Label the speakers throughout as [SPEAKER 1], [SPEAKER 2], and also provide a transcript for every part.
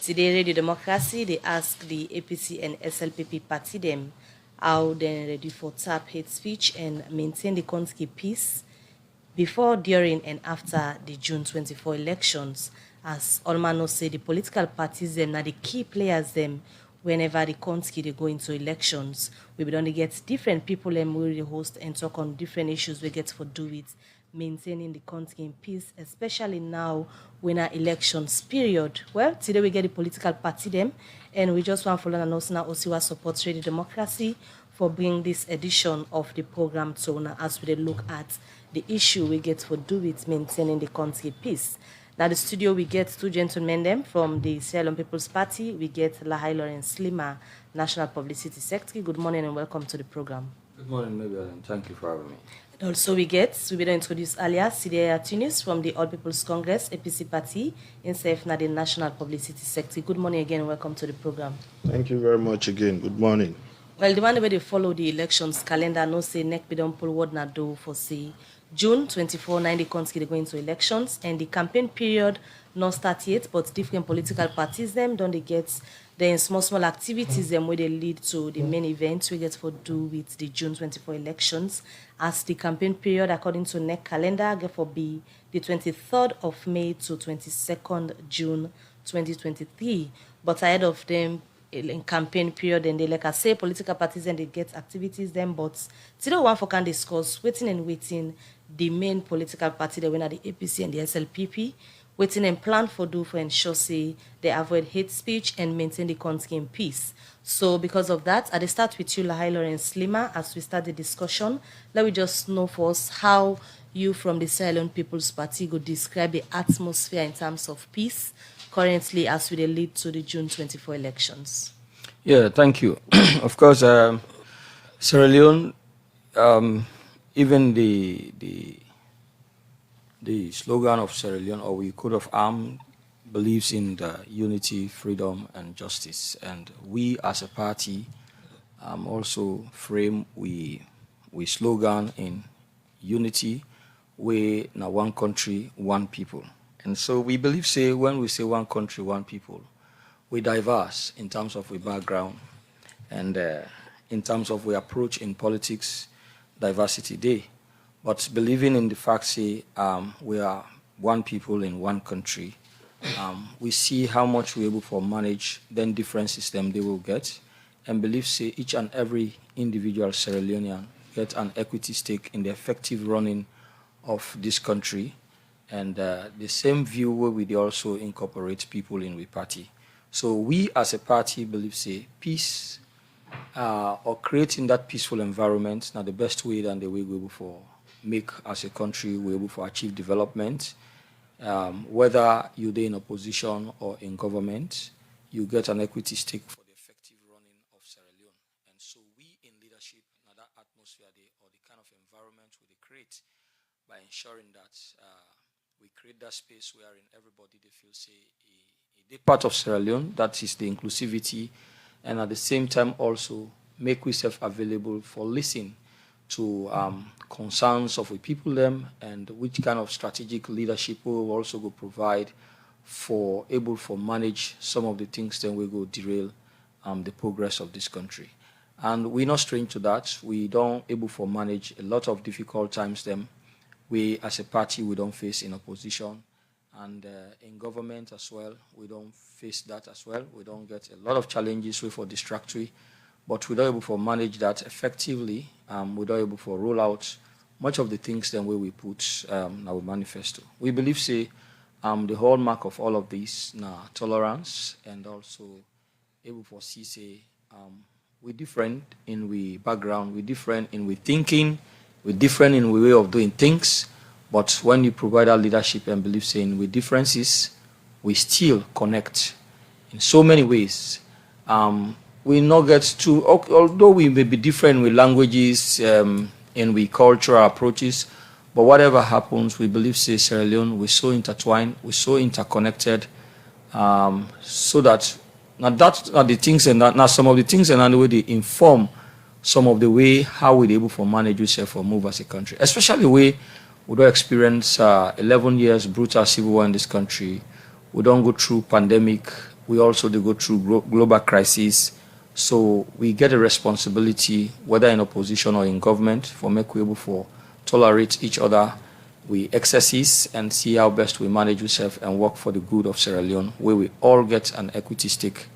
[SPEAKER 1] Today, Radio Democracy, they ask the APC and SLPP party them how they're ready for tap hate speech and maintain the country peace before, during, and after the June 24 elections. As Olmano say, the political parties them are the key players them whenever the country they go into elections. We will only get different people and we will host and talk on different issues we get for do with maintaining the country in peace, especially now when our elections period. Well, today we get the political party them, and we just want to follow and also now Osiwa supports Radio Democracy for bringing this edition of the program to now as we look at the issue we get for do with maintaining the country peace. Now the studio we get two gentlemen them from the Sierra Leone People's Party. We get Lahai Lawrence Leema, National Publicity Secretary. Good morning and welcome to the program.
[SPEAKER 2] Good morning, Mabel, and thank you for having me.
[SPEAKER 1] And also we will introduce earlier Tunis from the All People's Congress, APC Party, in Sefna, the National Publicity Secretary. Good morning again and welcome to the program.
[SPEAKER 3] Thank you very much again. Good morning.
[SPEAKER 1] Well, the one way they follow the elections calendar, no say neck be don't pull what na do for say June 24, 90 country they go into elections, and the campaign period not start yet, but different political parties them don't they get then small activities them where they lead to the main events we get for do with the June 24 elections, as the campaign period according to NEC calendar get for be the 23rd of May to 22nd June 2023. But ahead of them in campaign period, and they like I say political parties and they get activities them, but still one for can discuss waiting the main political party the winner the APC and the SLPP waiting and plan for do for ensure say they avoid hate speech and maintain the country in peace. So because of that, I start with you, Lahai Lawrence Leema, as we start the discussion. Let me just know for us how you from the Sierra Leone People's Party could describe the atmosphere in terms of peace currently as we lead to the June 24 elections.
[SPEAKER 2] Yeah, thank you. Of course, Sierra Leone, even the slogan of Sierra Leone, or we could have armed, believes in the unity, freedom, and justice. And we as a party also frame we slogan in unity, we now one country, one people. And so we believe, say, when we say one country, one people, we diverse in terms of our background and in terms of we approach in politics, diversity day. But believing in the fact, say, we are one people in one country, we see how much we're able to manage then different systems they will get, and believe, say, each and every individual Sierra Leonean get an equity stake in the effective running of this country. And the same view where we also incorporate people in the party. So we as a party believe, say, peace or creating that peaceful environment now the best way than the way we're able to make as a country, we're able to achieve development. Whether you're in opposition or in government, you get an equity stake for the effective running of Sierra Leone. And so we in leadership, now that atmosphere or the kind of environment we create by ensuring that we create that space wherein everybody they feel say a part of Sierra Leone, that is the inclusivity, and at the same time also make ourselves available for listening to concerns of the people them, and which kind of strategic leadership we will also go provide for able for manage some of the things then we go derail the progress of this country. And we're not strange to that. We don't able for manage a lot of difficult times them. We, as a party, we don't face in opposition, and in government as well, we don't face that as well. We don't get a lot of challenges for distractory, but we're able to manage that effectively. We're able to roll out much of the things then we put in our manifesto. We believe, say, the hallmark of all of this now tolerance, and also able to see, say, we're different in we background, we're different in we thinking, we're different in the way of doing things, but when you provide our leadership and believe in with differences, we still connect in so many ways. We not get to, although we may be different with languages and with cultural approaches, but whatever happens, we believe, say, Sierra Leone, we're so intertwined, we're so interconnected, so that now that are the things, and now some of the things and the way they inform some of the way how we're able to manage yourself or move as a country, especially we don't experience 11 years brutal civil war in this country. We don't go through pandemic We also do go through global crises. So we get a responsibility, whether in opposition or in government, for make we able for tolerate each other, we excesses and see how best we manage ourselves and work for the good of Sierra Leone, where we all get an equity stake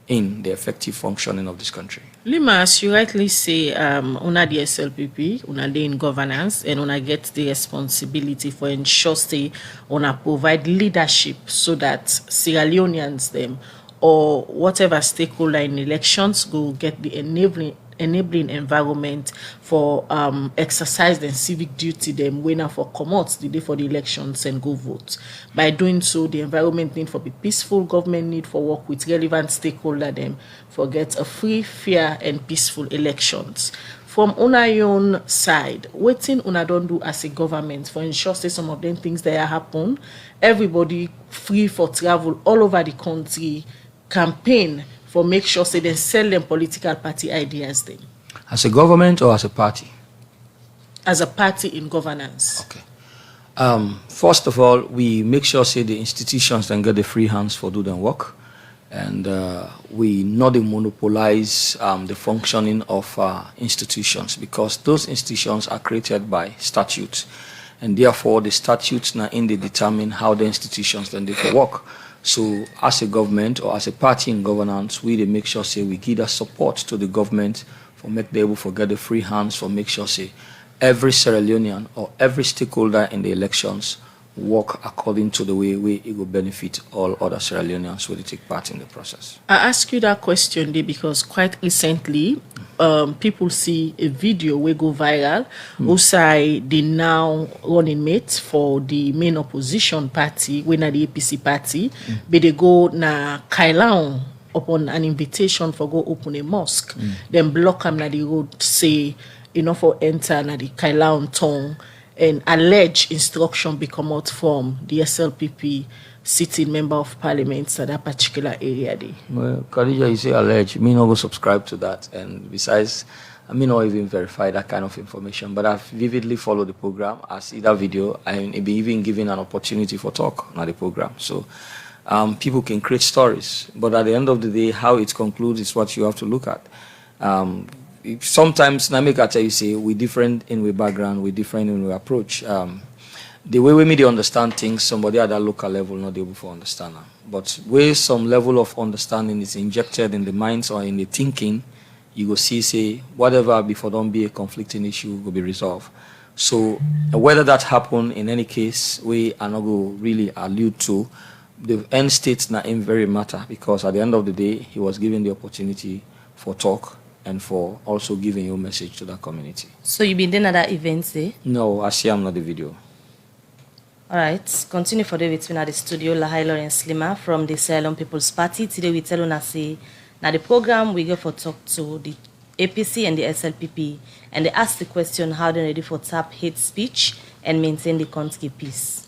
[SPEAKER 2] in the effective functioning of this country.
[SPEAKER 4] Leema, as you rightly say, una the SLPP, una dey in governance, and una get the responsibility for ensure say una provide leadership so that Sierra Leoneans them or whatever stakeholder in elections go get the enabling environment for exercise their civic duty them when for comot the day for the elections and go vote. By doing so, the environment need for be peaceful, government need for work with relevant stakeholder them for get a free, fair and peaceful elections. From una own side, wetin una don't do as a government for ensure say some of them things that happen, everybody free for travel all over the country, campaign for make sure say they sell them political party ideas then.
[SPEAKER 2] As a government or as a party?
[SPEAKER 4] As a party in governance.
[SPEAKER 2] Okay. First of all, we make sure say the institutions then get the free hands for do them work. And we not monopolize the functioning of institutions, because those institutions are created by statutes. And therefore, the statutes now in they determine how the institutions then they can work. So as a government or as a party in governance, we make sure say we give us support to the government for make them able to get the free hands for make sure say every Sierra Leonean or every stakeholder in the elections work according to the way it will benefit all other Sierra Leoneans who will take part in the process.
[SPEAKER 4] I ask you that question there because quite recently, people see a video will go viral who say the now running mate for the main opposition party, when at the APC party, but they go na Kailaon upon an invitation for go open a mosque, then block them na the road, say enough for enter na the Kailaon town, and alleged instruction be come out from the SLPP sitting member of parliament at that particular area there.
[SPEAKER 2] Well, Khadija, you say alleged. Me not go subscribe to that. And besides, I mean not even verify that kind of information. But I've vividly followed the program. I see that video. I be even given an opportunity for talk on the program. So people can create stories. But at the end of the day, how it concludes is what you have to look at. Sometimes, I tell you, say, we're different in our background, we're different in our approach. The way we may understand things, somebody at that local level not able to understand them. But where some level of understanding is injected in the minds or in the thinking, you will see, say, whatever before don't be a conflicting issue will be resolved. So whether that happen in any case, we are not going to really allude to. The end state's not in very matter, because at the end of the day, he was given the opportunity for talk and for also giving your message to that community.
[SPEAKER 1] So you been there at that event, eh?
[SPEAKER 2] No, I see I'm not the video.
[SPEAKER 1] All right, continue for the between at the studio, Lahai Lawrence Leema from the Sierra Leone People's Party. Today we tell una say, now the program we go for talk to the APC and the SLPP, and they ask the question how they're ready for tap hate speech and maintain the country peace.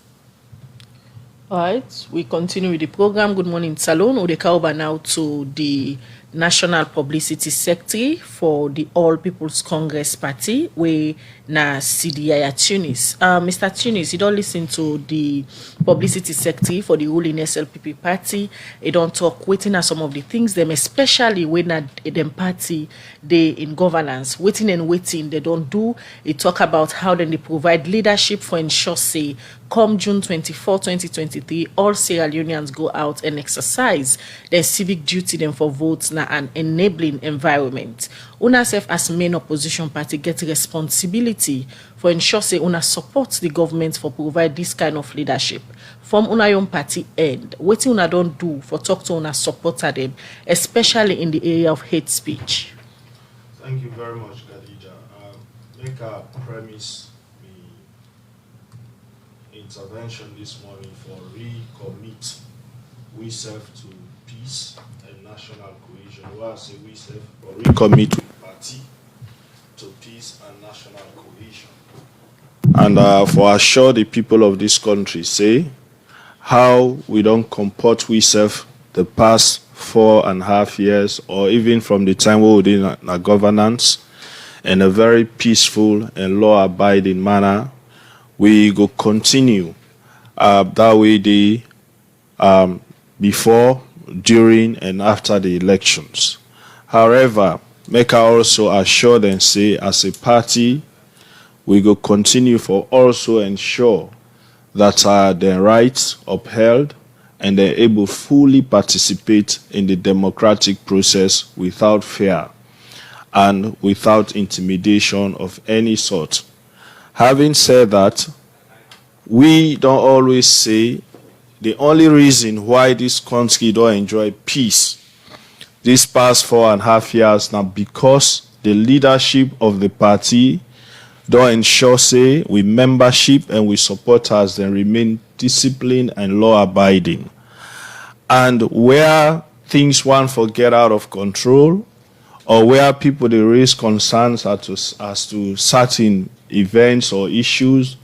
[SPEAKER 4] All right, we continue with the program. Good morning, Salon. Odekauba now to the National Publicity Secretary for the All People's Congress Party, where na CDI at Tunis. Mr. Tunis, you don't listen to the Publicity Secretary for the ruling SLPP party. You don't talk waiting at some of the things them, especially when them party they in governance, waiting and waiting they don't do. They talk about how then they provide leadership for ensure say come June 24, 2023, all Sierra Leoneans go out and exercise their civic duty them for votes na an enabling environment. Una self as main opposition party get responsibility for ensure say una support the government for provide this kind of leadership. From una own party end, what una don't do for talk to una supporter them, especially in the area of hate speech.
[SPEAKER 3] Thank you very much, Khadija. Make a premise intervention this morning for recommit we serve to peace and national cohesion. Well, I say we serve for recommit to party to peace and national cohesion. And for assure the people of this country, say how we don't comport we serve the past 4.5 years, or even from the time we were in a governance in a very peaceful and law-abiding manner. We go continue that way before during and after the elections. However, make I also assure them say as a party, we go continue for also ensure that their rights upheld and they're able to fully participate in the democratic process without fear and without intimidation of any sort. Having said that, we don't always say the only reason why this country don't enjoy peace these past 4.5 years now because the leadership of the party don't ensure say we membership and we supporters then remain disciplined and law abiding. And where things want to get out of control or where people they raise concerns as to certain events or issues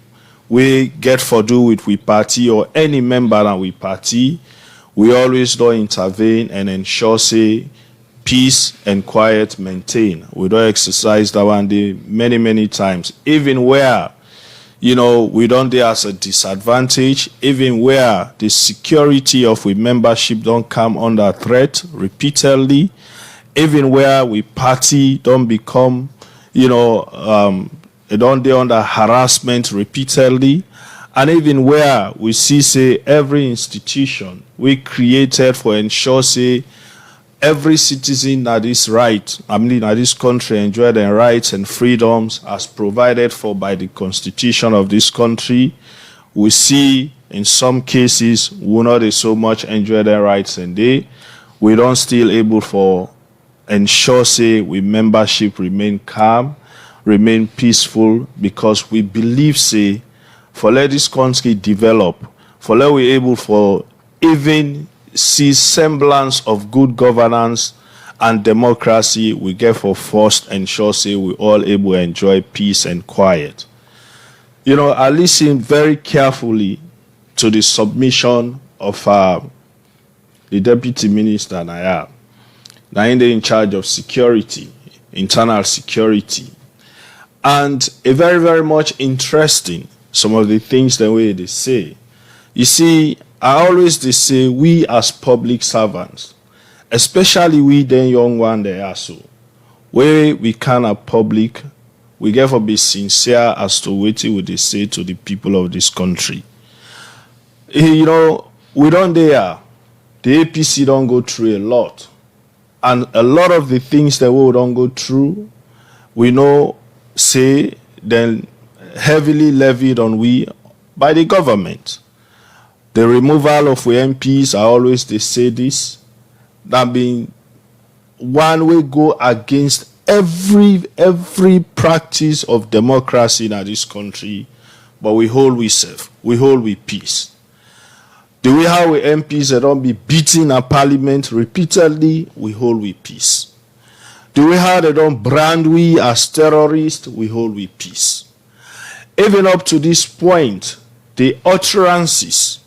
[SPEAKER 3] we get for do with we party or any member and we party, we always don't intervene and ensure say peace and quiet maintain. We don't exercise that one day many times, even where we don't there as a disadvantage, even where the security of we membership don't come under threat repeatedly, even where we party don't become don't they under harassment repeatedly, and even where we see say every institution we created for ensure say every citizen that is right, that this country enjoy their rights and freedoms as provided for by the constitution of this country, we see in some cases we not so much enjoy their rights and we don't still able for ensure say we membership remain calm, remain peaceful, because we believe say for let this country develop, for let we able for even see semblance of good governance and democracy, we get for first ensure say we all able to enjoy peace and quiet. I listen very carefully to the submission of the deputy minister now in charge of security, internal security. And a very much interesting some of the things the way they say. You see, I always they say we as public servants, especially we then young one they are so, where we can a public, we get to be sincere as to what would they say to the people of this country. We don't there. The APC don't go through a lot. And a lot of the things that we don't go through, we know say then heavily levied on we by the government. The removal of we MPs, I always they say this, that being one way go against every practice of democracy in this country, but we hold we safe, we hold we peace. The way how we MPs that don't be beaten at parliament repeatedly, we hold we peace. The way how they don't brand we as terrorists, we hold we peace. Even up to this point, the utterances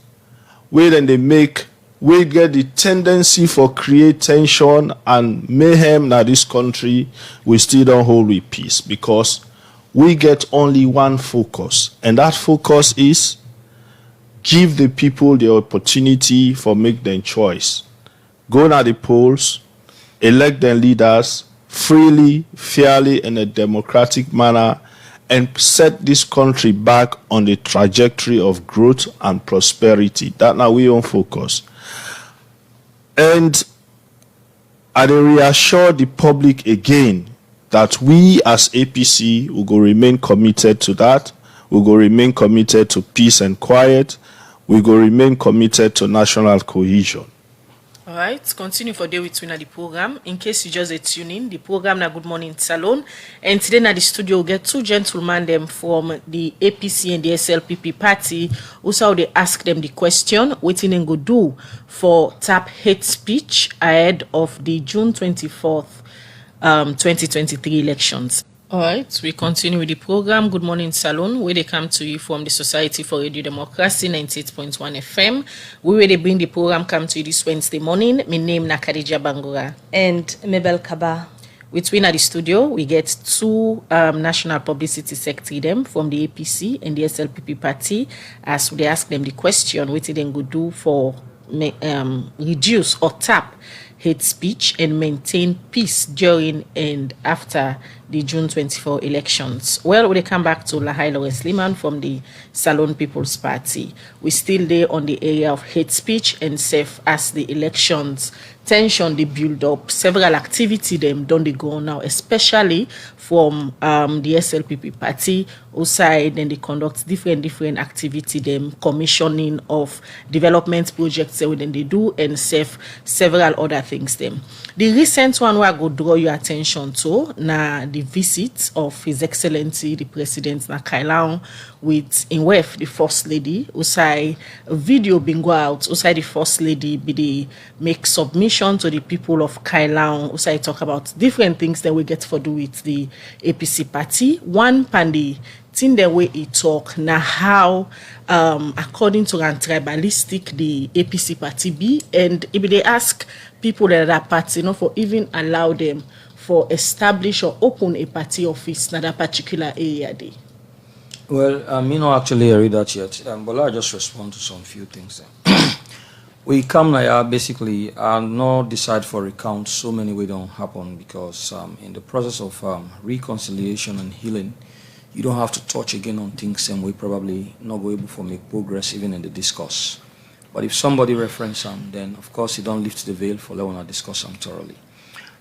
[SPEAKER 3] where then they make, we get the tendency for create tension and mayhem in this country, we still don't hold with peace because we get only one focus, and that focus is give the people the opportunity for make their choice. Go to the polls, elect their leaders freely, fairly, in a democratic manner, and set this country back on the trajectory of growth and prosperity. That now we on focus. And I reassure the public again that we as APC will go remain committed to that. We go remain committed to peace and quiet. We go remain committed to national cohesion.
[SPEAKER 4] All right, continue for day with the program. In case you just tune in, the program na Good Morning Salon. And today na the studio we get two gentlemen them from the APC and the SLPP party. Also they ask them the question, what they go do for tap hate speech ahead of the June 24th, 2023 elections. All right, we continue with the program Good Morning Salon, where they come to you from the Society for Radio Democracy 98.1 FM. Where they bring the program come to you this Wednesday morning. My name is Khadija Bangura.
[SPEAKER 1] And Mabel Kaba.
[SPEAKER 4] Between at the studio, we get two national publicity secretary them from the APC and the SLPP party as they ask them the question, what they go do for reduce or tap hate speech and maintain peace during and after the June 24 elections. Well, we come back to Leema from the Salon People's Party. We still there on the area of hate speech and safe as the elections tension they build up. Several activity them don't they go on now, especially from the SLPP party outside, and they conduct different activity them, commissioning of development projects then they do, and several other things them. The recent one where I go draw your attention to na the visit of His Excellency the President na Kailaon with in wife the First Lady. Outside a video being go out, outside the First Lady be the make submission to the people of Kailaon. Outside talk about different things that we get for do with the APC party. One pandi thing the way he talk now how according to an tribalistic the APC party be, and if they ask people that are party, for even allow them for establish or open a party office in that particular area day.
[SPEAKER 2] Well, me not actually read that yet, but I'll just respond to some few things. We come here basically and not decide for recount so many way don't happen, because in the process of reconciliation and healing, you don't have to touch again on things, and we probably not go able to make progress even in the discourse. But if somebody reference them, then of course you don't lift the veil for let one discuss them thoroughly.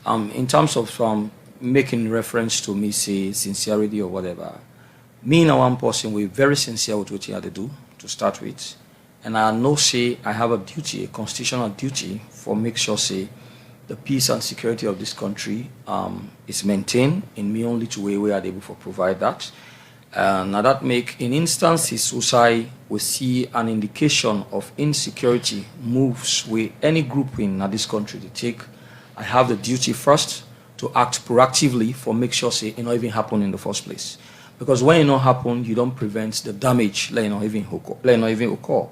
[SPEAKER 2] In terms of making reference to me say sincerity or whatever, me and one person we're very sincere with what you had to do to start with, and I know say I have a duty, a constitutional duty, for make sure say the peace and security of this country is maintained. In me only two way we are able to provide that. Now that make in instances we see an indication of insecurity moves where any group in this country they take, I have the duty first to act proactively for make sure say it not even happen in the first place. Because when it not happen, you don't prevent the damage let it not even occur.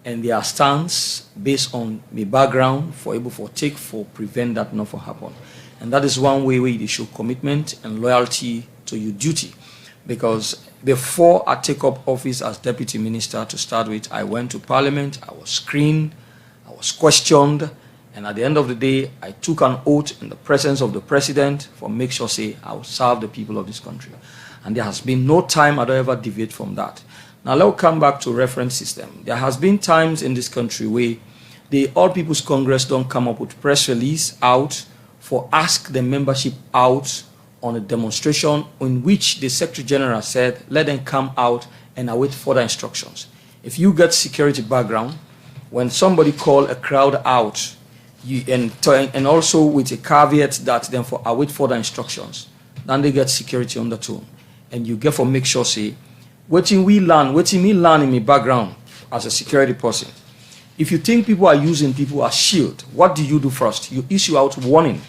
[SPEAKER 2] And their stance based on my background for able for take for prevent that not for happen. And that is one way where they show commitment and loyalty to your duty. Because before I take up office as deputy minister to start with, I went to parliament, I was screened, I was questioned, and at the end of the day, I took an oath in the presence of the president for make sure say I will serve the people of this country. And there has been no time I don't ever deviate from that. Now let's come back to reference system. There has been times in this country where the All People's Congress don't come up with press release out for ask the membership out on a demonstration in which the Secretary General said, let them come out and await further instructions. If you get security background, when somebody call a crowd out, and also with a caveat that then for await further instructions, then they get security undertone. And you get for make sure say, what me learn in my background as a security person. If you think people are using people as shield, what do you do first? You issue out warning.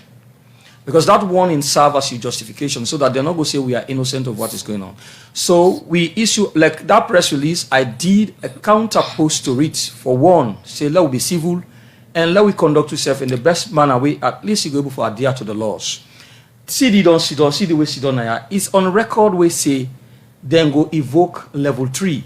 [SPEAKER 2] Because that warning serves as your justification so that they're not going to say we are innocent of what is going on. So we issue, like that press release, I did a counter post to it for one, say let we be civil and let we conduct ourselves in the best manner way, at least you go able to adhere to the laws. See the way see done here. It's on record we say then go evoke level 3.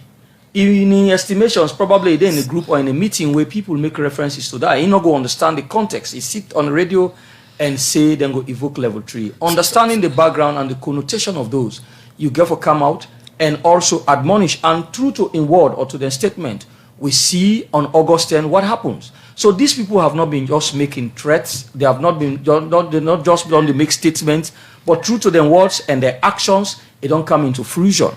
[SPEAKER 2] In estimations, probably then in a group or in a meeting where people make references to that, you not go understand the context. You sit on the radio and say then go evoke level 3. Understanding the background and the connotation of those, you get to come out and also admonish, and true to in word or to the statement, we see on August 10 what happens. So these people have not been just making threats, they have not been they're not just done to make statements, but true to their words and their actions, it don't come into fruition.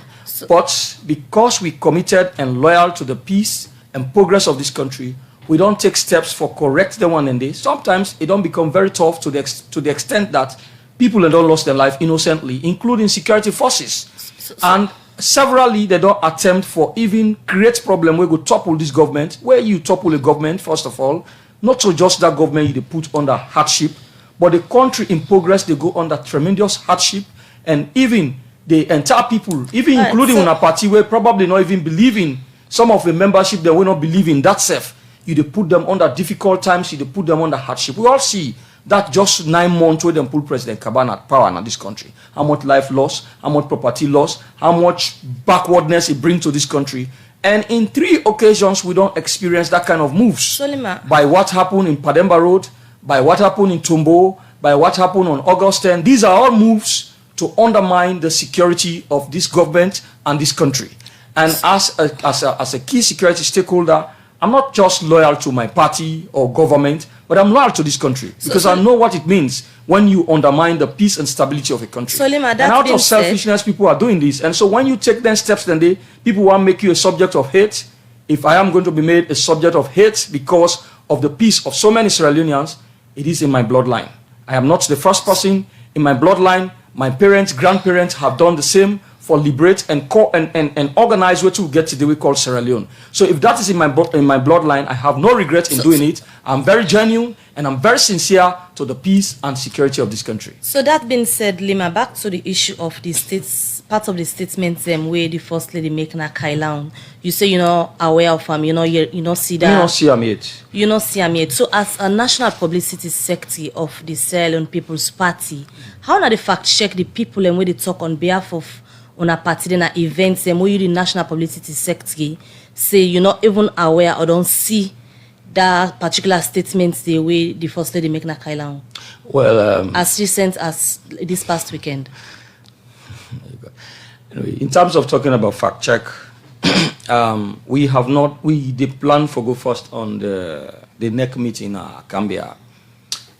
[SPEAKER 2] But because we committed and loyal to the peace and progress of this country, we don't take steps for correct the one and they. Sometimes it don't become very tough to the extent that people don't lost their life innocently, including security forces. And severally, they don't attempt for even create problem where we topple this government, where you topple a government, first of all, not so just that government you put under hardship, but the country in progress, they go under tremendous hardship, and even the entire people, even including on a party where probably not even believing, some of the membership they will not believe in that self, you they put them under difficult times, you they put them under hardship. We all see That just 9 months where them pull President Kaban at power in this country. How much life loss, how much property loss, how much backwardness it brings to this country. And in 3 occasions, we don't experience that kind of moves.
[SPEAKER 1] Solima.
[SPEAKER 2] By what happened in Pademba Road, by what happened in Tombo, by what happened on August 10. These are all moves to undermine the security of this government and this country. And as a key security stakeholder, I'm not just loyal to my party or government, but I'm loyal to this country because I know what it means when you undermine the peace and stability of a country.
[SPEAKER 1] Solima,
[SPEAKER 2] and out of selfishness, people are doing this. And so when you take them steps, then people want to make you a subject of hate. If I am going to be made a subject of hate because of the peace of so many Sierra Leoneans, it is in my bloodline. I am not the first person in my bloodline. My parents, grandparents have done the same for liberate and organize where to get to the way called Sierra Leone. So if that is in my bloodline, I have no regret in doing it. I'm very genuine and I'm very sincere to the peace and security of this country.
[SPEAKER 1] So that being said, Leema, back to the issue of the states, part of the statements where the First Lady make na Kailaun. You say you're not aware of him, you know see that.
[SPEAKER 2] You don't see him yet.
[SPEAKER 1] You don't see him yet. So as a national publicity secretary of the Sierra Leone People's Party, how now the fact check the people and where they talk on behalf of on a party then events and where you the national publicity secretary say you're not even aware or don't see that particular statements the way the First Lady make na Kailaun?
[SPEAKER 2] Well,
[SPEAKER 1] as recent as this past weekend.
[SPEAKER 2] Anyway, in terms of talking about fact check, we did plan for go first on the NEC meeting in Cambia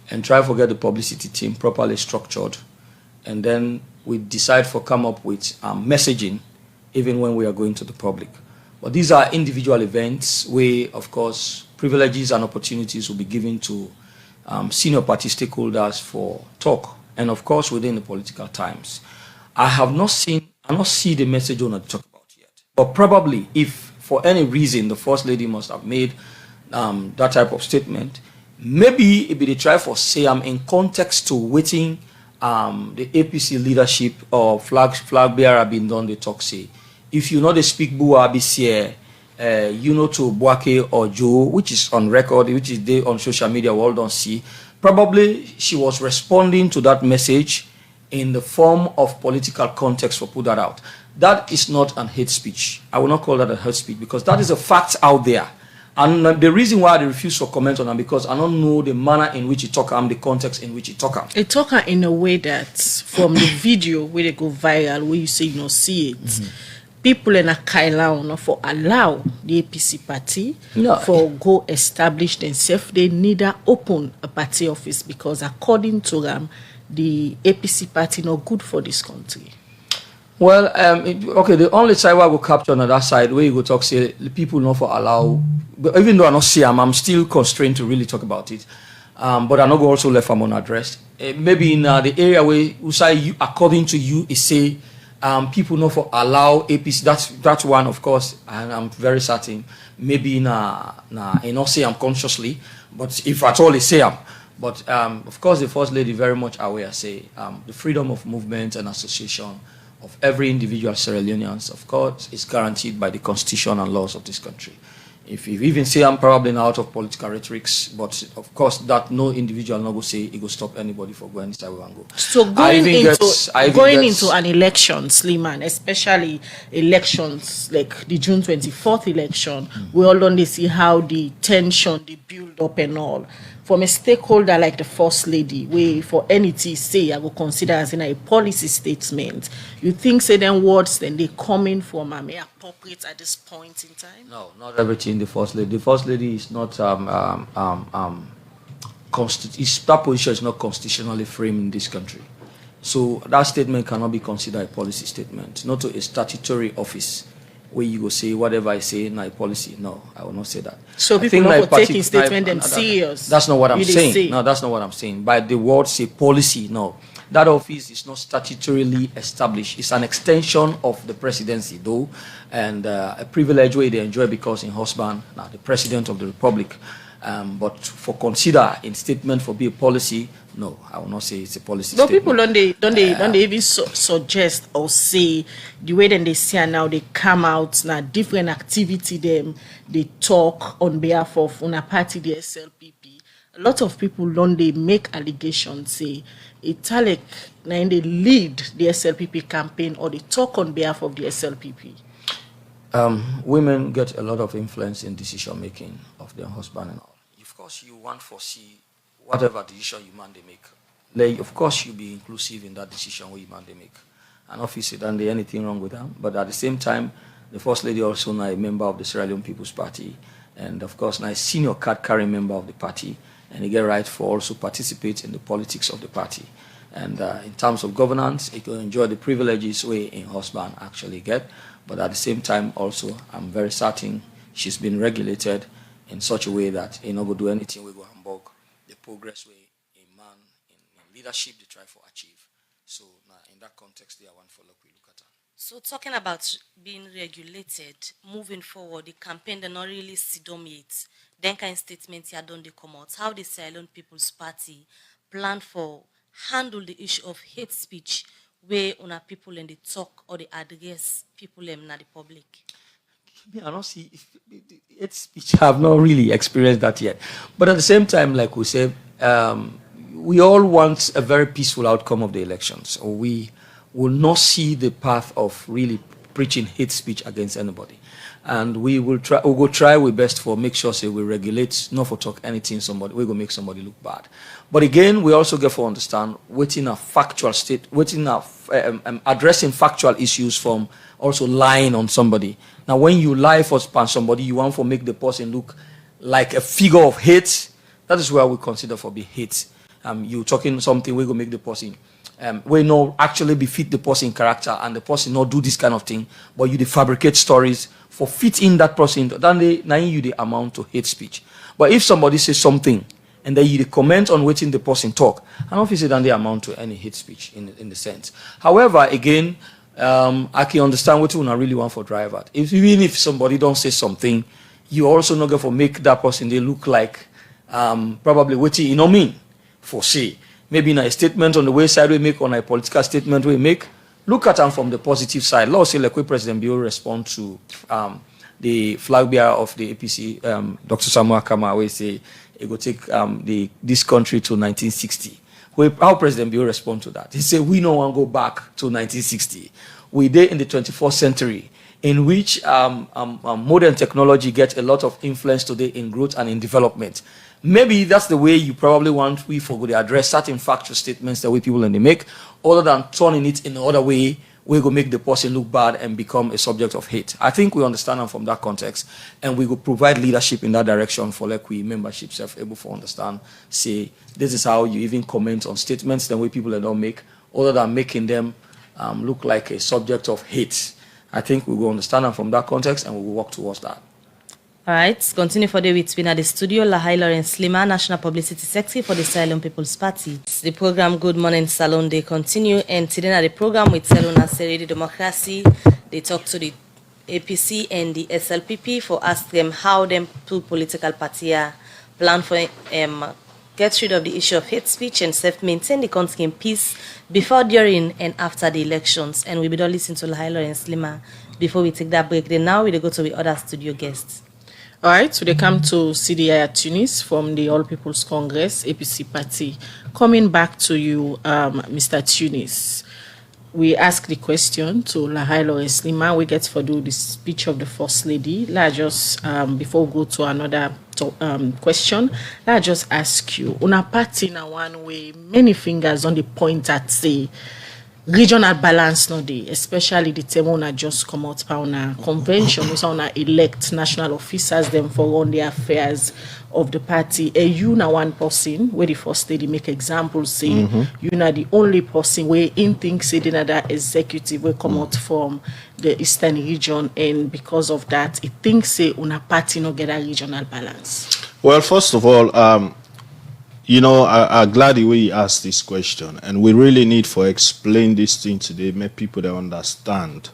[SPEAKER 2] and try to get the publicity team properly structured, and then we decide for come up with messaging even when we are going to the public. But these are individual events where, of course, privileges and opportunities will be given to senior party stakeholders for talk, and of course within the political times. I not see the message on to talk about yet. But probably if for any reason the First Lady must have made that type of statement, maybe it be the try for say I'm in context to waiting the APC leadership or flag bearer been done the talk say. If you know they speak Bua BCA, you know to Boake or Joe, which is on record, which is there on social media, we all don't see. Probably she was responding to that message in the form of political context for put that out. That is not an hate speech. I will not call that a hate speech because that is a fact out there. And the reason why I refuse to comment on them because I don't know the manner in which he talk the context in which he talk
[SPEAKER 4] It talk in a way that from the video where they go viral, where you say you know see it, people in a Kailaun for allow the APC party for go establish themselves. They neither open a party office because according to them, the APC party not good for this country.
[SPEAKER 2] Well, okay, the only side where I will capture on that side where you go talk say the people not for allow, but even though I not see them, I'm still constrained to really talk about it. But I not go also left them unaddressed. Maybe in the area where you say you, according to you, is say people not for allow APC. That's one, of course, and I'm very certain. Maybe not say I'm consciously, but if at all, say I'm. But of course, the First Lady very much aware say the freedom of movement and association of every individual Sierra Leoneans, of course, is guaranteed by the constitution and laws of this country. If you even say I'm probably not out of political rhetorics, but of course that no individual not go say it go stop anybody for going inside we go.
[SPEAKER 4] So going into an election, Sleeman, especially elections like the June 24th election, we all don't see how the tension, the build up and all. From a stakeholder like the First Lady, where for anything say I will consider as in a policy statement, you think say them words then they coming from appropriate at this point in time?
[SPEAKER 2] No, not everything. The First Lady. The First Lady is not that position is not constitutionally framed in this country. So that statement cannot be considered a policy statement, not to a statutory office where you go say whatever I say in my policy. No, I will not say that.
[SPEAKER 4] So people not taking statement them serious.
[SPEAKER 2] That's not what I'm saying. No, that's not what I'm saying. By the word say policy, no. That office is not statutorily established. It's an extension of the presidency, though, and a privilege where they enjoy because in husband, now the president of the republic. But for consider in statement for be a policy, no, I will not say it's a policy
[SPEAKER 4] but
[SPEAKER 2] statement.
[SPEAKER 4] People don't they even suggest or say the way then they see now they come out now different activity them they talk on behalf of una party the SLPP. a lot of people don't they make allegations say Italic now they lead the SLPP campaign or they talk on behalf of the SLPP.
[SPEAKER 2] Women get a lot of influence in decision making of their husband and all. Of course, you want to foresee whatever decision you man they make. Like, of course, you be inclusive in that decision where you man they make. And obviously, don't there anything wrong with them. But at the same time, the First Lady also now a member of the Sierra Leone People's Party. And of course, now a senior card-carrying member of the party. And he get right for also participate in the politics of the party. And in terms of governance, it will enjoy the privileges way a husband actually get. But at the same time, also, I'm very certain she's been regulated in such a way that he not go do anything we go hamburg the progress way a man in leadership they try to achieve. So now in that context, they are one for look we look at her.
[SPEAKER 1] So talking about being regulated, moving forward, the campaign did not really sidomiate. Then kind of statements here don't they come out. How the Sierra Leone People's Party plan for handle the issue of hate speech where una people in the talk or the address people in the public?
[SPEAKER 2] I don't see hate speech. I've not really experienced that yet. But at the same time, like we said, we all want a very peaceful outcome of the elections. We will not see the path of really preaching hate speech against anybody. And we will try our best for make sure say we regulate, not for talk anything somebody, we go make somebody look bad. But again, we also get for understand within a factual state, within a addressing factual issues from also lying on somebody. Now, when you lie for somebody, you want to make the person look like a figure of hate. That is where we consider for be hate. You talking something we go make the person we not actually befit the person character and the person not do this kind of thing, but you fabricate stories for fit in that person. Then now you the amount to hate speech. But if somebody says something and then you comment on waiting the person talk, and obviously then they amount to any hate speech in the sense. However, again, I can understand what you really want for drive at. Even if somebody don't say something, you also not going to make that person they look like probably what you know mean for say. Maybe in a statement on the way side we make, on a political statement we make, look at them from the positive side. Let's say like President Bio respond to the flag bearer of the APC, Dr. Samuel Kama, we say it will take this country to 1960. How President Bio respond to that? He said, we no want to go back to 1960. We there in the 21st century, in which modern technology gets a lot of influence today in growth and in development. Maybe that's the way you probably want we for to address certain factual statements that we people and they make, other than turning it in another way, we go make the person look bad and become a subject of hate. I think we understand them from that context, and we will provide leadership in that direction for like we membership self able to understand. Say this is how you even comment on statements that we people don't make, other than making them look like a subject of hate. I think we will understand them from that context, and we will work towards that.
[SPEAKER 1] All right, continue for the week. Been at the studio, Lahai Lawrence Leema, National Publicity Secretary for the Sierra Leone People's Party. The program Good Morning Salon, they continue, and today at the program with Salona Seredi Democracy, they talk to the APC and the SLPP for ask them how them two political parties plan for get rid of the issue of hate speech and self-maintain the country in peace before, during, and after the elections. And we be done listen to Lahai Lawrence Leema before we take that break. Then now we go to the other studio guests.
[SPEAKER 4] All right, so they come to CDI at Tunis from the All People's Congress, APC party. Coming back to you, Mr. Tunis, we ask the question to Lahai Lawrence Leema. We get to do the speech of the First Lady. Let's just, before we go to another question, let's just ask you, una party in one way, many fingers on the point at say, regional balance no dey, especially the time when just come out for una convention, when elect national officers them for run the affairs of the party. And you na one person where the First Lady make examples say you na the only person where in thinks say another executive will come out from the Eastern region, and because of that, it thinks say una party no get a regional balance.
[SPEAKER 3] Well, first of all, you know, I'm glad the way you asked this question, and we really need for explain this thing today, make people that understand.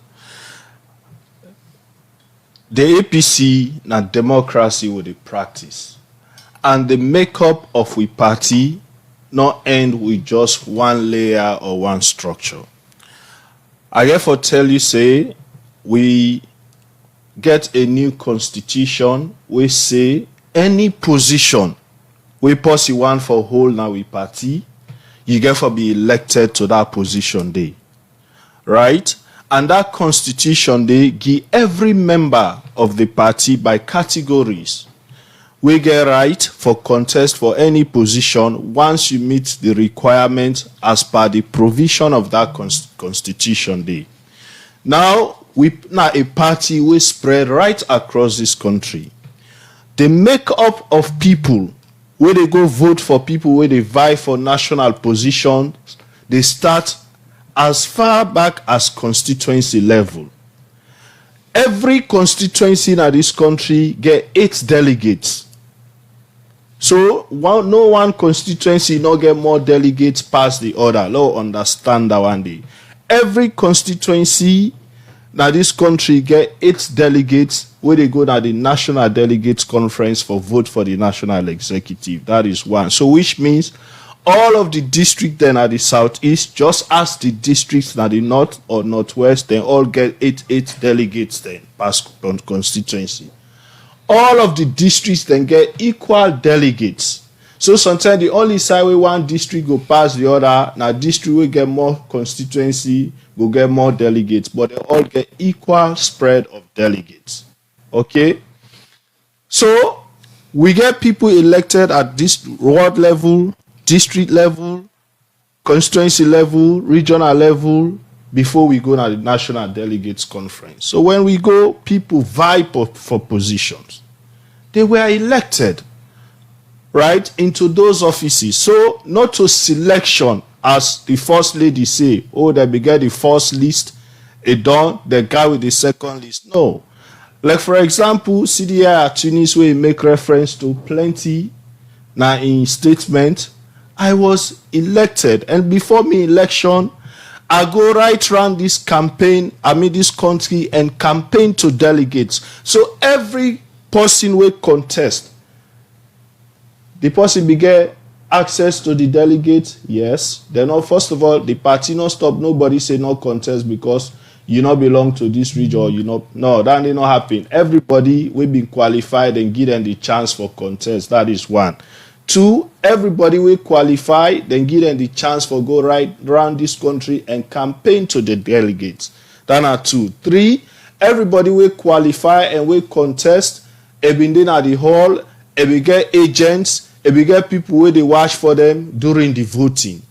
[SPEAKER 3] The APC na democracy with the practice, and the makeup of we party not end with just one layer or one structure. I therefore tell you, say we get a new constitution. We say any position we policy one for whole now we party, you get for be elected to that position day, right? And that constitution they give every member of the party by categories. We get right for contest for any position once you meet the requirement as per the provision of that constitution day. Now a party will spread right across this country. The makeup of people where they go vote for people where they vie for national positions, they start as far back as constituency level. Every constituency in this country get 8 delegates. So no one constituency not get more delegates past the other. Let's understand that one day. Every constituency now this country get 8 delegates where they go to the National Delegates Conference for vote for the National Executive. That is one. So which means all of the districts then at the southeast, just as the districts at the north or northwest, they all get 8 delegates then past constituency. All of the districts then get equal delegates. So sometimes the only side where one district go past the other, now district will get more constituency, will get more delegates, but they all get equal spread of delegates. Okay? So we get people elected at this ward level, district level, constituency level, regional level, before we go to the National Delegates Conference. So when we go, people vie for positions. They were elected, right, into those offices. So not to selection, as the first lady say, oh, they began the first list, the guy with the second list. No. Like, for example, CDI at Tunis, where he make reference to plenty now in statement, I was elected, and before me election, I go right around this campaign, this country, and campaign to delegates. So every person will contest. The person will get access to the delegates, yes. Then, first of all, the party not stop. Nobody say no contest because you not belong to this region or you not. No, that did not happen. Everybody will be qualified and give them the chance for contest. That is one. 2, everybody will qualify, then give them the chance for go right around this country and campaign to the delegates. That are 2. 3, everybody will qualify and will contest. And then at the hall, and we get agents, and we get people where they watch for them during the voting.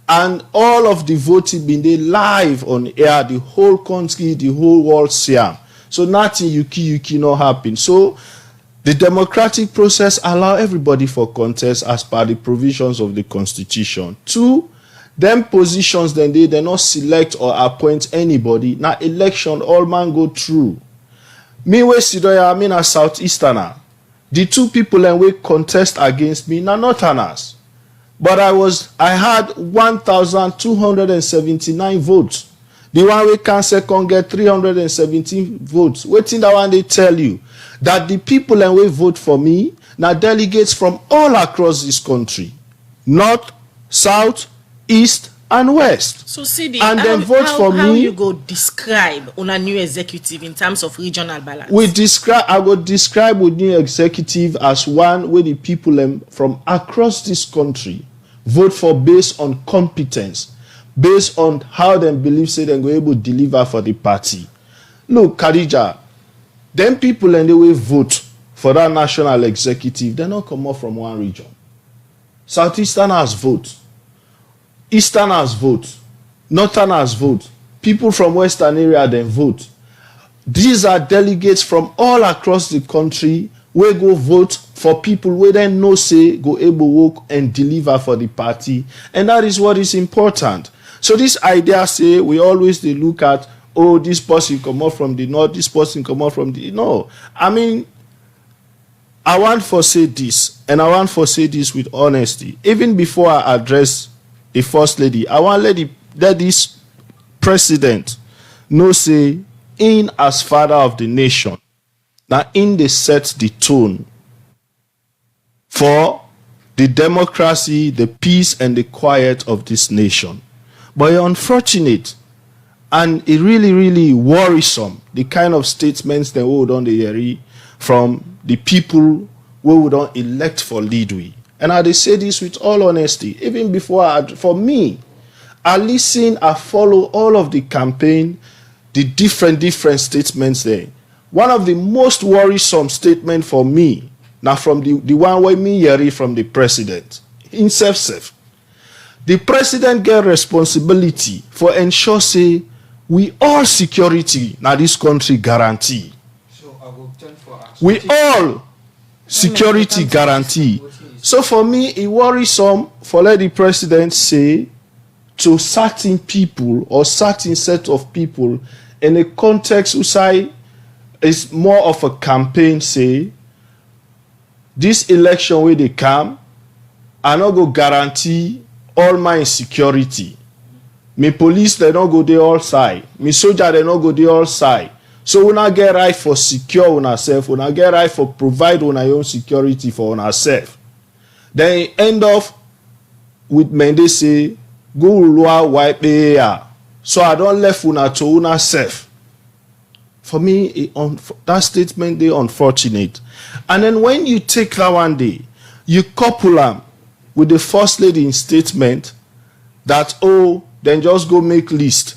[SPEAKER 3] And all of the voting being there live on air, the whole country, the whole world see them. So nothing yuki not happen. So the democratic process allow everybody for contest as per the provisions of the constitution. 2, them positions then they not select or appoint anybody. Now election all man go through. Me we Sidoya, a southeasterner. The 2 people and we contest against me na northerners. But I had 1,279 votes. The one we can second get 317 votes. Waiting that one they tell you that the people and we vote for me now delegates from all across this country, north, south, east, and west.
[SPEAKER 4] So see
[SPEAKER 3] and then vote for me.
[SPEAKER 4] How you go describe on a new executive in terms of regional balance?
[SPEAKER 3] I would describe with new executive as one where the people from across this country vote for based on competence, based on how they believe say they're able to deliver for the party. Look, Khadija, them people and they will vote for that national executive, they not come up from one region. Southeasterners vote. Easterners vote. Northerners vote. People from Western area then vote. These are delegates from all across the country where go vote for people where they know say go able work and deliver for the party. And that is what is important. So this idea say we always they look at, oh, this person come out from the north, this person come out from the... No. I want to say this, and I want to say this with honesty. Even before I address the first lady, I want to let this president know say, in as father of the nation, now in they set the tone for the democracy, the peace, and the quiet of this nation. But it's unfortunate, and it really, really worrisome, the kind of statements that we don't hear from the people we would not elect for lead we. And I say this with all honesty. Even before, for me, I listen, I follow all of the campaign, the different statements there. One of the most worrisome statement for me, now from the one where me hear it from the president, himself. The president get responsibility for ensure say we all security now this country guarantee.
[SPEAKER 2] So I will tend for
[SPEAKER 3] we all security guarantee. So for me, it worrisome for let the president say to certain people or certain set of people in a context who say is more of a campaign, say this election where they come, I not go guarantee all my security. Me police they don't go there all side. Me soldier they don't go there all side. So we not get right for secure on ourselves. We not get right for provide on our own security for on ourselves. Then end off with Mende say go lua wipe here. So I don't left una to una self. For me, that statement they unfortunate. And then when you take that one day, you couple them with the first lady in statement that then just go make list.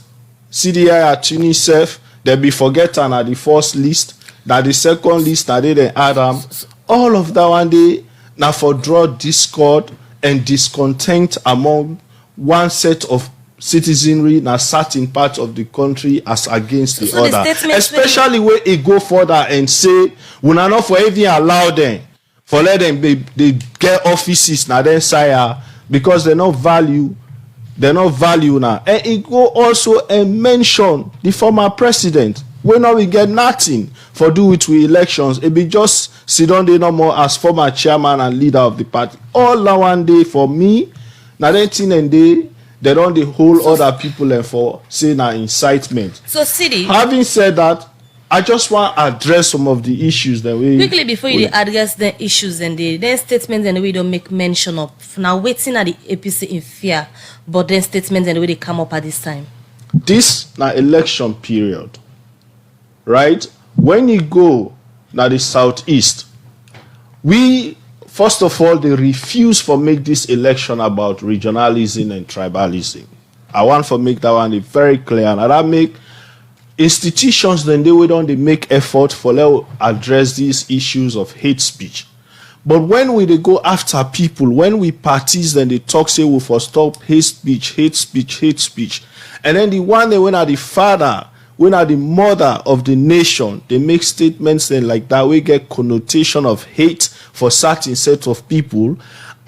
[SPEAKER 3] CDI at Tunis self, they be forgotten at the first list, that the second list that they then add them. All of that one day now for draw discord and discontent among one set of citizenry in a certain part of the country as against the other. Especially where it go further and say, we are not for even allow them, for let them they get offices now then sire because they not value now. And it go also and mention the former president. When now we get nothing for do it with elections. It be just sit down there no more as former chairman and leader of the party. All that one day for me, now then thing and day they don't the whole other people and for say now incitement.
[SPEAKER 1] So City.
[SPEAKER 3] Having said that, I just want to address some of the issues that we
[SPEAKER 1] quickly before you address the issues and the statements and the way don't make mention of now waiting at the APC in fear, but then statements and the way they come up at this time.
[SPEAKER 3] This now election period, right? When you go now the southeast, we first of all they refuse for make this election about regionalism and tribalism. I want to make that one very clear, and I make institutions then they make effort for let address these issues of hate speech. But when we they go after people, when we parties then they talk say we for stop hate speech, and then the one they when are the father, when are the mother of the nation, they make statements then like that we get connotation of hate for certain set of people.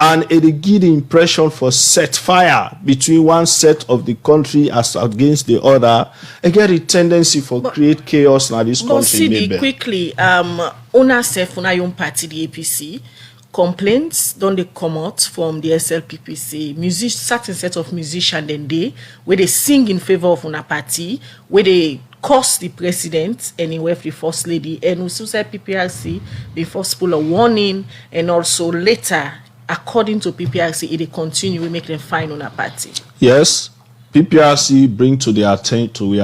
[SPEAKER 3] And it give the impression for set fire between one set of the country as against the other. It get a tendency for create chaos in this country.
[SPEAKER 4] See quickly, una self una young party the APC complaints don't they come out from the SLPP say certain set of musicians then they where they sing in favor of una party, where they curse the president anywhere the first lady, and also say PPRC the first pull a warning, and also later according to PPRC, it continue we make them fine on a party. Yes,
[SPEAKER 3] PPRC bring to the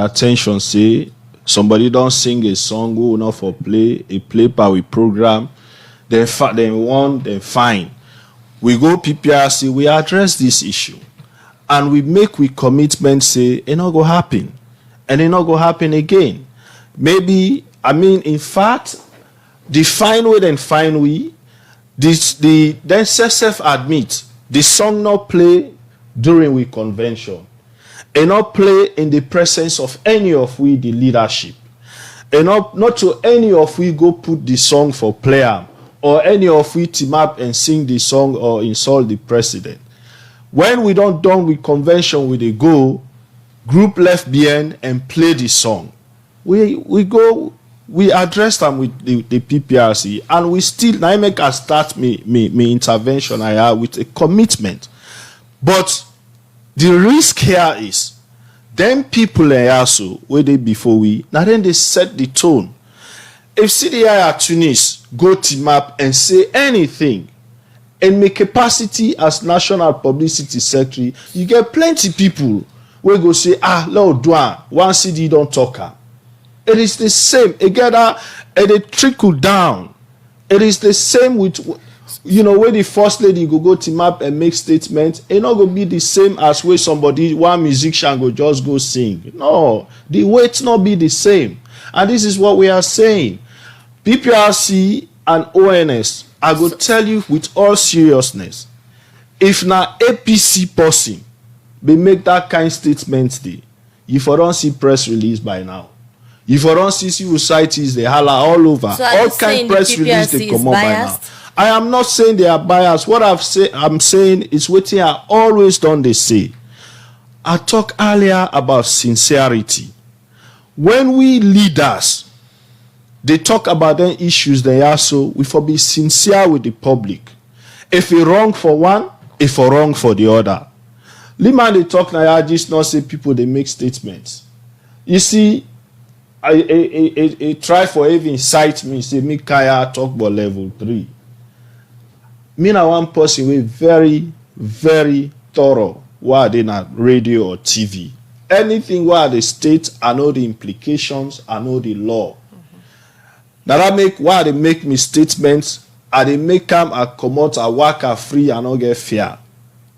[SPEAKER 3] attention say somebody don't sing a song who not for play per we program, then fine. We go PPRC, we address this issue, and we make commitment say it not go happen, and it not go happen again. Maybe in fact, the fine way then fine we. Then self admit the song not play during we convention, and not play in the presence of any of we the leadership, and not to any of we go put the song for player, or any of we team up and sing the song or insult the president. When we don't done with convention, we go group left behind and play the song. We address them with the PPRC, and we still now make us start me intervention I have with a commitment. But the risk here is them people also where they before we now then they set the tone. If CDI at Tunis go team up and say anything in my capacity as national publicity secretary, you get plenty people where go say Lord Dwan, one CD don't talk her. It is the same. Again, it trickle down. It is the same with where the first lady go team up and make statements, it not go be the same as where one musician go just go sing. No, the weight not be the same. And this is what we are saying. PPRC and ONS, I go tell you with all seriousness, if na APC person they make that kind statement dey, you for don't see press release by now. You for don't see civil societies they holla all over.
[SPEAKER 1] So
[SPEAKER 3] all kind press release they come up by now. I am not saying they are biased. What I'm saying is what I always done they say. I talked earlier about sincerity. When we leaders, they talk about them issues they are, so we for be sincere with the public. If it wrong for one, if it wrong for the other. Leema they talk now, I just not say people they make statements. You see, I try for even cite me, say me Kaya talk about level 3. Me na one person we very, very thorough while they na radio or TV. Anything where they state, I know the implications, I know the law. Now that make why they make me statements, and they make them a come out a work a free and not get fair.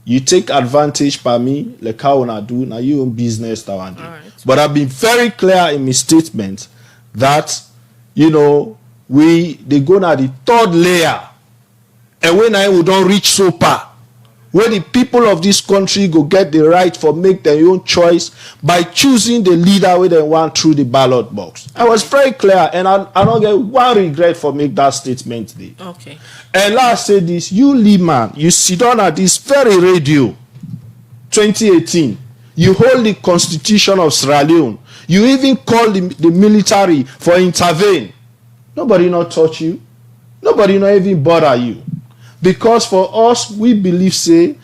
[SPEAKER 3] You take advantage by me, like how I do, now you own business that one. Right. But I've been very clear in my statement that they go now the third layer. And when I would don't reach so far, where the people of this country go get the right for make their own choice by choosing the leader where they want through the ballot box. I was very clear, and I don't get one regret for make that statement today.
[SPEAKER 4] Okay.
[SPEAKER 3] And last say this, you Leema, you sit down at this very radio, 2018, you hold the Constitution of Sierra Leone, you even call the military for intervene. Nobody not touch you, nobody not even bother you. Because for us, we believe, say,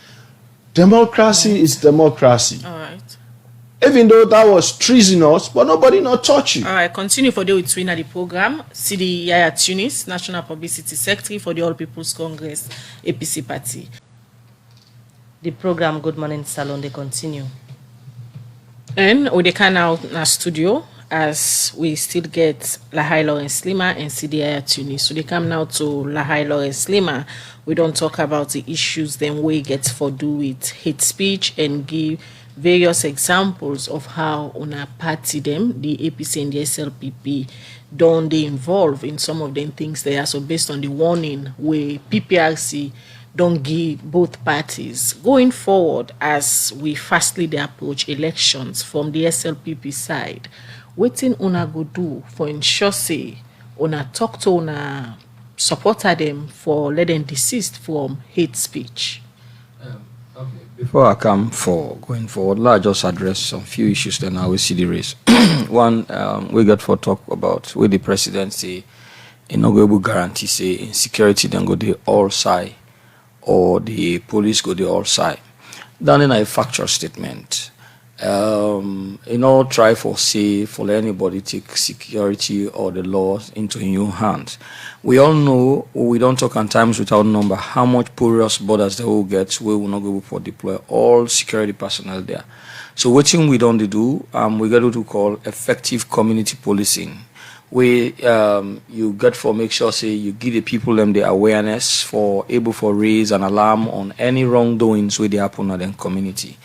[SPEAKER 3] democracy is democracy.
[SPEAKER 4] All right.
[SPEAKER 3] Even though that was treasonous, but nobody not touch you.
[SPEAKER 4] All right, continue for the between the program. CD Yaya Tunis, National Publicity Secretary for the All People's Congress, APC Party.
[SPEAKER 1] The program Good Morning Salon, they continue.
[SPEAKER 4] And we can now in our studio, as we still get Lahai Lawrence Leema and CD Yaya Tunis. So they come now to Lahai Lawrence Leema. We don't talk about the issues then we get for do with hate speech and give various examples of how on a party them, the APC and the SLPP, don't they involve in some of them things there. So based on the warning where PPRC don't give both parties going forward as we fastly they approach elections from the SLPP side, waiting una go do for ensure say una talk to una supporter them for let them desist from hate speech.
[SPEAKER 2] Okay. Before I come for going forward, let's just address some few issues then I will see the race. One, we got for talk about where the president say inaugural guarantee say insecurity then go the all side or the police go the all side. Then in a factual statement. Try for say for anybody take security or the law into your hands. We all know, we don't talk on times without number, how much porous borders they will get. We will not go for deploy all security personnel there. So what thing we don't do, we got to call effective community policing. We you get for make sure say you give the people them the awareness for able for raise an alarm on any wrongdoings where they happen in the community.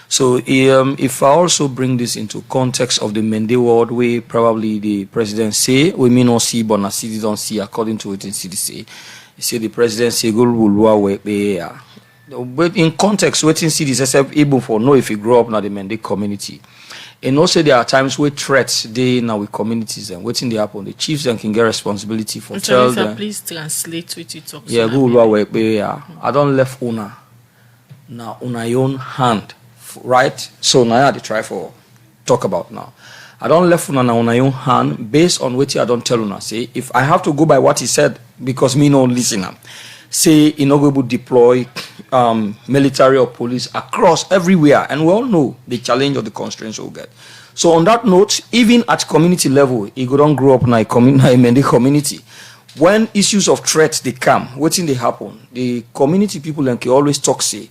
[SPEAKER 2] So if I also bring this into context of the Mende world where probably the president say, we may not see, but the city don't see according to what in city say. He say the president say, go but in context, what in cities is able for know if you grow up in the Mende community. And also there are times where threats they now with communities and waiting they happen. The chiefs then can get responsibility for tell them.
[SPEAKER 4] Please translate what you talk.
[SPEAKER 2] Yeah, go I don't left una. Now on your own hand. Right, so now I try for talk about now. I don't left on your own hand based on what I don't tell una. Say if I have to go by what he said because me no listener. Say you know we would deploy military or police across everywhere, and we all know the challenge of the constraints we'll get. So on that note, even at community level, you go don't grow up in a community. When issues of threats they come, what thing they happen? The community people can always talk say.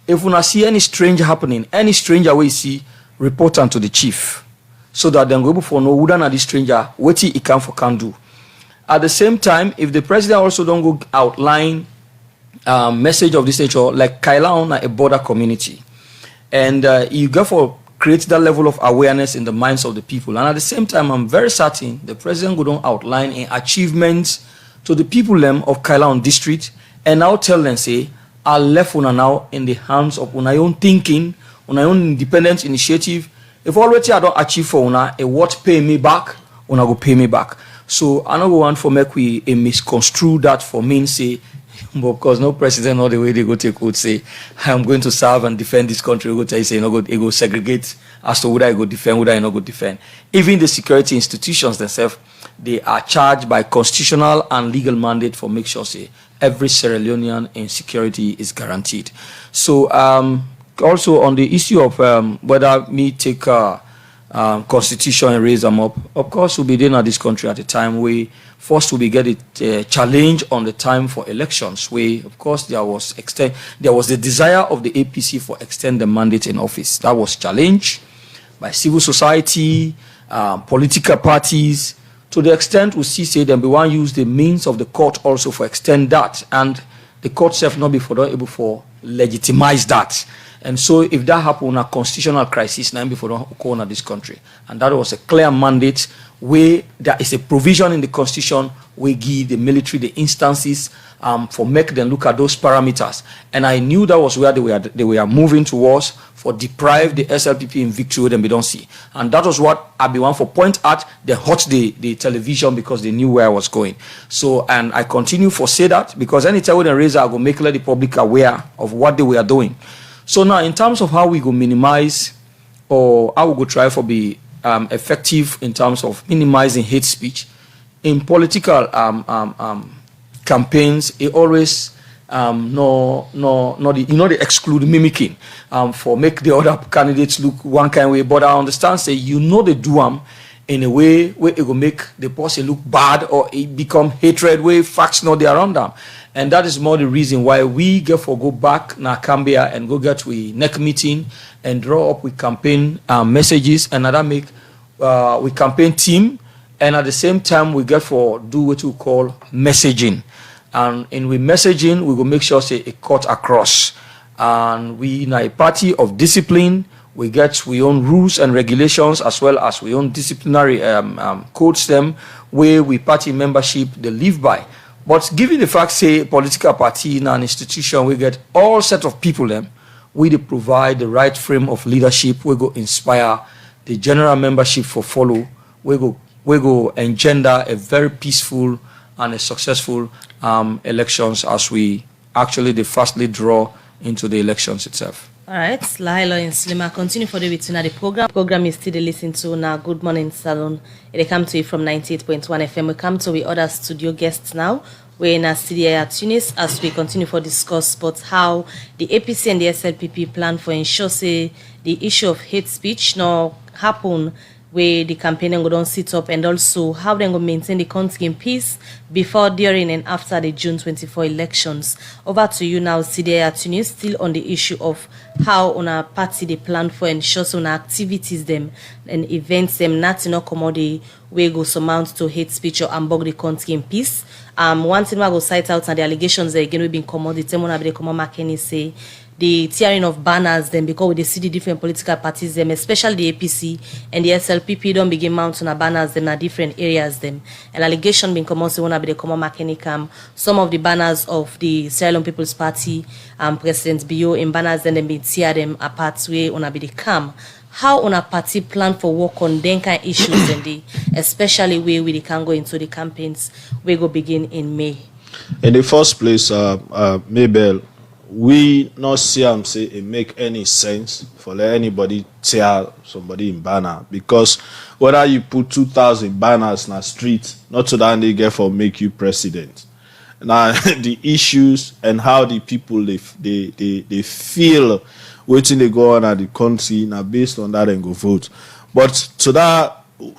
[SPEAKER 2] If we see any stranger happening, any stranger we see, report to the chief. So that then go for no wouldn't this stranger, what he can do. At the same time, if the president also don't go outline message of this nature, like Kaila a border community. And you therefore create that level of awareness in the minds of the people. And at the same time, I'm very certain the president would outline in achievements to the people of Kaila district, and now tell them, say, I left una now in the hands of una own thinking, una own independent initiative. If already I don't achieve for una, a what pay me back, una go pay me back. So I don't want for make we misconstrue that for mean say, but because no president all the way they go take would say, I'm going to serve and defend this country. Go tell you say, no go, go segregate as to whether I go defend, whether I not go defend. Even the security institutions themselves, they are charged by constitutional and legal mandate for make sure say every Sierra Leonean in security is guaranteed. So also on the issue of whether me take constitution and raise them up, of course we'll be there in this country at a time where first we get it challenge on the time for elections, where of course there was the desire of the APC for extend the mandate in office. That was challenged by civil society, political parties, to the extent we see say them we want to use the means of the court also for extend that, and the court self not before able for legitimize that. And so if that happened, a constitutional crisis now before don't occur in this country. And that was a clear mandate where there is a provision in the constitution where give the military the instances for make them look at those parameters. And I knew that was where they were moving towards for deprive the SLPP in victory them we don't see. And that was what I be one for point at. They hot the television because they knew where I was going. So, and I continue for say that because anytime when they raise I go make let the public aware of what they were doing. So now, in terms of how we go minimize, or how we go try for be effective in terms of minimizing hate speech in political campaigns, it always they exclude mimicking for make the other candidates look one kind of way. But I understand say they do them in a way where it will make the person look bad or it become hatred where facts not there around them. And that is more the reason why we go back na Cambia and go get we neck meeting and draw up with campaign messages and that make we campaign team, and at the same time we get for do what we call messaging. And in we messaging we will make sure say it cut across. And we in a party of discipline, we get we own rules and regulations as well as we own disciplinary codes them where we party membership they live by. But given the fact, say, political party in an institution, we get all set of people them, we provide the right frame of leadership, we go inspire the general membership for follow, we go engender a very peaceful and a successful elections as we actually the firstly draw into the elections itself.
[SPEAKER 1] All right, Laila and Slima, continue for the between the program. Program is still listen to now. Good morning, Salon. They come to you from 98.1 FM. We come to the other studio guests now. We're in a studio at Tunis as we continue for discuss about how the APC and the SLPP plan for ensure say the issue of hate speech no happen where the campaign go don't sit up, and also how they go maintain the country in peace before, during, and after the June 24 elections. Over to you now, Sidia Tunis, still on the issue of how on a party they plan for ensure some activities them and events them not in a commodity where go surmount to hate speech or ambog the country in peace. One thing I go cite out and the allegations that again we been commodity one of the common McKinney say the tearing of banners them because we see the different political parties them, especially the APC and the SLPP don't begin mounting a banners them in different areas them. An allegation being common say one of the common McKinney some of the banners of the Sierra Leone People's Party President Bio in banners then been tear them apart way on a bit the how on a party plan for work on them kind of issues and the especially where we can go into the campaigns we go begin in May.
[SPEAKER 3] In the first place, Mabel, we not see say it make any sense for let anybody tear somebody in banner, because whether you put 2,000 banners in a street, not to that they get for make you president. Now the issues and how the people they feel waiting they go on at the country now based on that and go vote. But to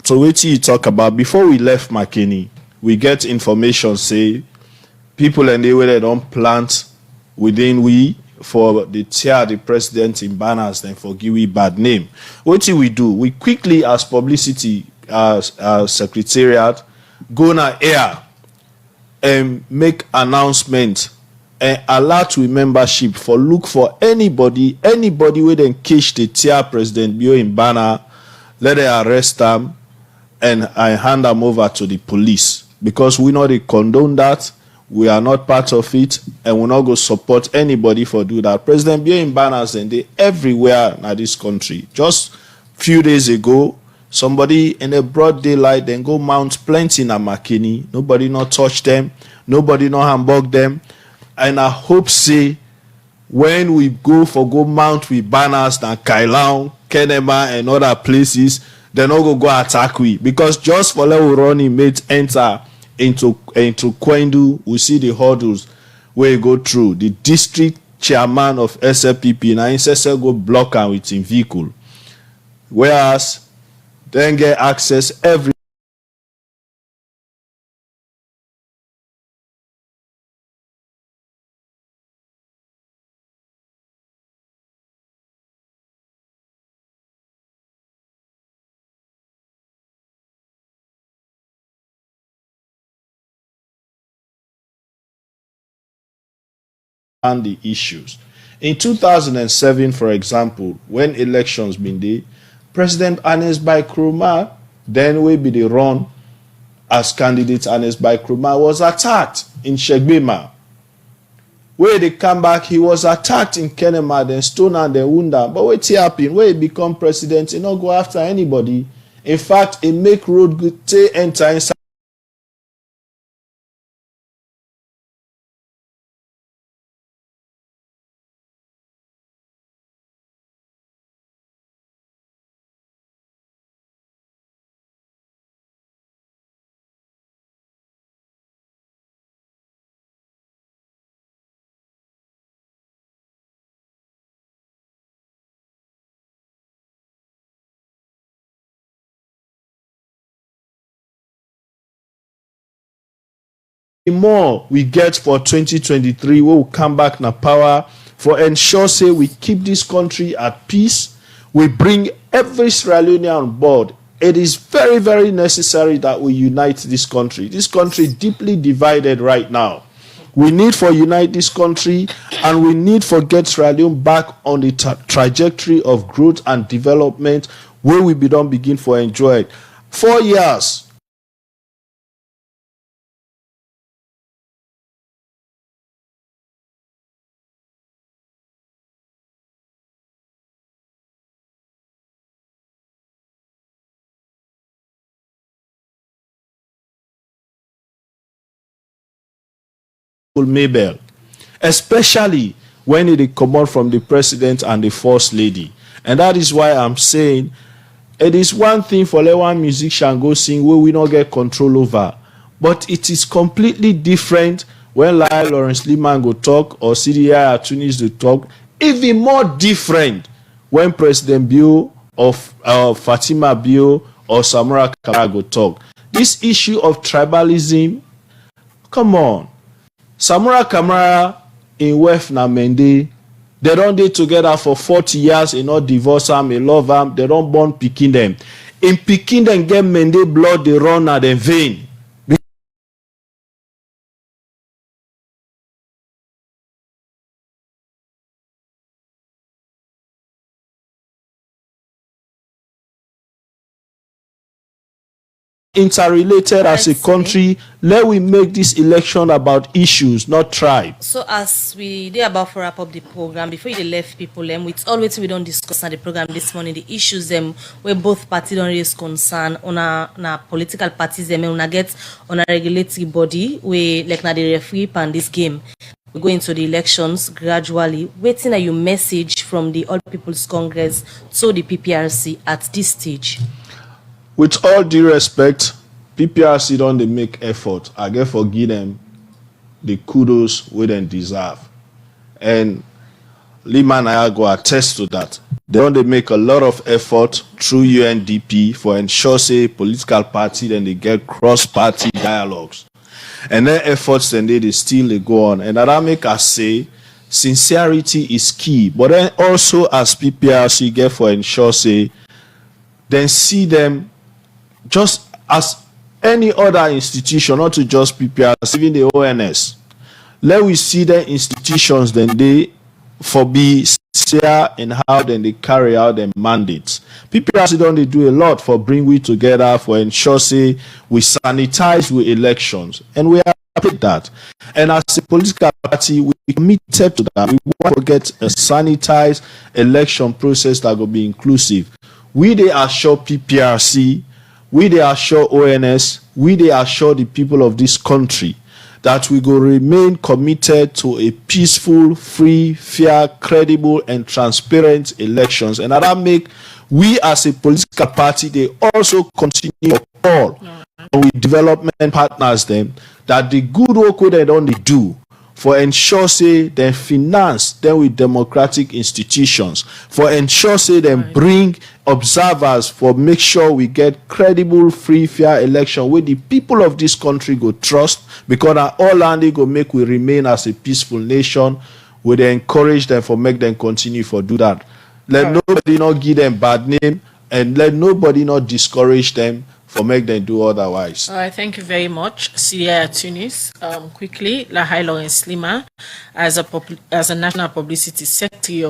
[SPEAKER 3] what you talk about before we left McKinney, we get information say people and they don't plant within we for the tear the president in banners then for give we bad name. What do? We quickly as publicity as secretariat go na air and make announcement alert with membership for look for anybody wey dem catch dey tear President Bio in banner, let them arrest them and hand them over to the police, because we no dey condone that. We are not part of it, and we not go support anybody for do that. President Bio in banners and they everywhere in this country. Just few days ago, somebody in a broad daylight then go mount plenty in a Makini. Nobody not touch them. Nobody not hamburg them. And I hope say when we go mount with banners than Kailang, Kenema and other places, they not go attack we. Because just for let we running mates enter into Kwendu, we see the hurdles where you go through. The district chairman of Slpp now insist go block am with him vehicle. Whereas then get access every and the issues. In 2007, for example, when elections been there, President Ernest Bai Krumah, then we be the run as candidate Ernest Bai Krumah, was attacked in Shegbema. Where they come back, he was attacked in Kenema, then stone and then wound am. But what happened? Where he become president, he not go after anybody. In fact, he make road good to enter inside more we get for 2023 we will come back na power for ensure say we keep this country at peace. We bring every Sierra Leonean on board. It is very, very necessary that we unite this country. This country deeply divided right now. We need for unite this country, and we need for get Sierra Leone back on the trajectory of growth and development where we don't begin for enjoy it. 4 years Mabel, especially when it come out from the president and the first lady. And that is why I'm saying it is one thing for let one musician go sing where we not get control over, but it is completely different when like Lawrence Leema go talk or CDI Tunis go talk. Even more different when President Bio of Fatima Bio or Samora Kamara go talk. This issue of tribalism, come on. Samora Kamara in West Namende, they don't dey together for 40 years, they not divorce them, they love them, they don't born picking them. In picking them get Mende blood, they run at the vein. Interrelated as a country, let we make this election about issues, not tribe.
[SPEAKER 1] So as we dey about for wrap up the program, before you left people with all wetin we don't discuss on the program this morning, the issues where both parties don't raise concern on a political parties una get on a regulatory body where like na the referee pan this game. We go into the elections gradually. Waiting your message from the All People's Congress to the PPRC at this stage.
[SPEAKER 3] With all due respect, PPRC don't they make effort. I get forgive them the kudos we then deserve. And Leema and I go attest to that. They don't they make a lot of effort through UNDP for ensure say political party then they get cross-party dialogues. And their efforts then they still they go on. And that make us say sincerity is key. But then also as PPRC get for ensure say then see them just as any other institution, not to just PPRC, even the ONS. let we see the institutions then they for be sincere in how then they carry out their mandates. PPRC don't they do a lot for bring we together, for ensure say we sanitize with elections, and we are happy that. And as a political party, we committed to that. We want to get a sanitized election process that will be inclusive. We they assure PPRC, we they assure ONS, we they assure the people of this country that we go remain committed to a peaceful, free, fair, credible, and transparent elections. And that make we as a political party, they also continue to call with development partners them that the good work they don't do for ensure say they finance them with democratic institutions, for ensure say them bring observers, for make sure we get credible, free, fair election where the people of this country go trust, because all land they go make we remain as a peaceful nation. We they encourage them for make them continue for do that. Let nobody not give them bad name, and let nobody not discourage them for make them do otherwise.
[SPEAKER 4] All right, thank you very much, CDI at Tunis. Quickly, Lahai Lawrence Leema, as a national publicity secretary of